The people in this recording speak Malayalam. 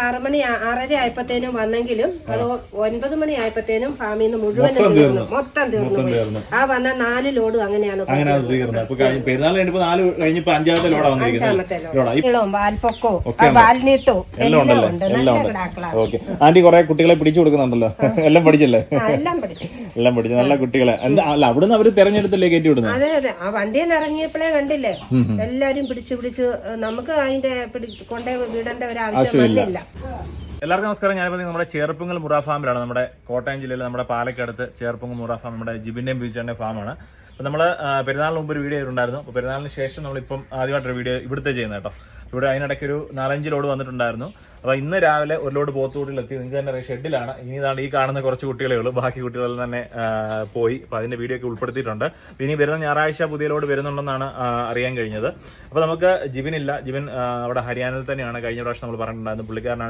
6 മണി 6:30 ആയപ്പോഴത്തേനും വന്നെങ്കിലും അത് 9 മണി ആയപ്പോഴത്തേനും ഫാമിൽ നിന്ന് മുഴുവൻ മൊത്തം തീർന്നു. ആ വന്ന 4 ലോഡും അങ്ങനെയാണ്. വാൽപ്പൊക്കവും വാൽനീട്ടോ എല്ലാം ഉണ്ട്. നല്ല കിടാക്കളാണ്. ആന്റി കുറെ കുട്ടികളെ പിടിച്ചു കൊടുക്കുന്നുണ്ടല്ലോ. എല്ലാം പഠിച്ചല്ലേ? എല്ലാം പഠിച്ചു. നല്ല കുട്ടികളെ അല്ല അവിടുന്ന് അവര് തെരഞ്ഞെടുത്തല്ലേ കയറ്റി വിടുന്നത്? അതെ അതെ. ആ വണ്ടിയിൽ നിന്ന് ഇറങ്ങിയപ്പോഴേ കണ്ടില്ലേ എല്ലാരും പിടിച്ചു നമുക്ക് അതിന്റെ കൊണ്ടേ വിടേണ്ട ഒരു ആവശ്യം. എല്ലാവർക്കും നമസ്കാരം. ഞാനിപ്പോൾ നമ്മുടെ ചേർപ്പുങ്കൽ മുറ ഫാമിലാണ്. നമ്മുടെ കോട്ടയം ജില്ലയിൽ നമ്മുടെ പാലക്കടുത്ത് ചേർപ്പുങ്കൽ മുറ ഫാം നമ്മുടെ ജിബിന്റെയും ബീച്ചറിന്റെ ഫാമാണ്. അപ്പോൾ നമ്മൾ പെരുന്നാളിന് മുമ്പ് ഒരു വീഡിയോ ഉണ്ടായിരുന്നു. അപ്പോൾ പെരുന്നാളിന് ശേഷം നമ്മളിപ്പം ആദ്യമായിട്ടൊരു വീഡിയോ ഇവിടുത്തെ ചെയ്യുന്നത് കേട്ടോ. ഇവിടെ അതിനിടയ്ക്ക് ഒരു 4-5 ലോഡ് വന്നിട്ടുണ്ടായിരുന്നു. അപ്പോൾ ഇന്ന് രാവിലെ ഒരു ലോഡ് പോത്തുകൂട്ടിലെത്തി. നിങ്ങൾക്ക് തന്നെ അറിയാം ഷെഡിലാണ്. ഇനി ഇതാണ് ഈ കാണുന്ന കുറച്ച് കുട്ടികളേ ഉള്ളൂ. ബാക്കി കുട്ടികളെല്ലാം തന്നെ പോയി. അപ്പോൾ അതിന്റെ വീഡിയോ ഒക്കെ ഉൾപ്പെടുത്തിയിട്ടുണ്ട്. ഇനി വരുന്ന ഞായറാഴ്ച പുതിയ ലോഡ് വരുന്നുണ്ടെന്നാണ് അറിയാൻ കഴിഞ്ഞത്. അപ്പോൾ നമുക്ക് ജിബിൻ അവിടെ ഹരിയാനയിൽ തന്നെയാണ്. കഴിഞ്ഞ പ്രാവശ്യം നമ്മൾ പറഞ്ഞിട്ടുണ്ടായിരുന്നു. പുള്ളിക്കാരനാണ്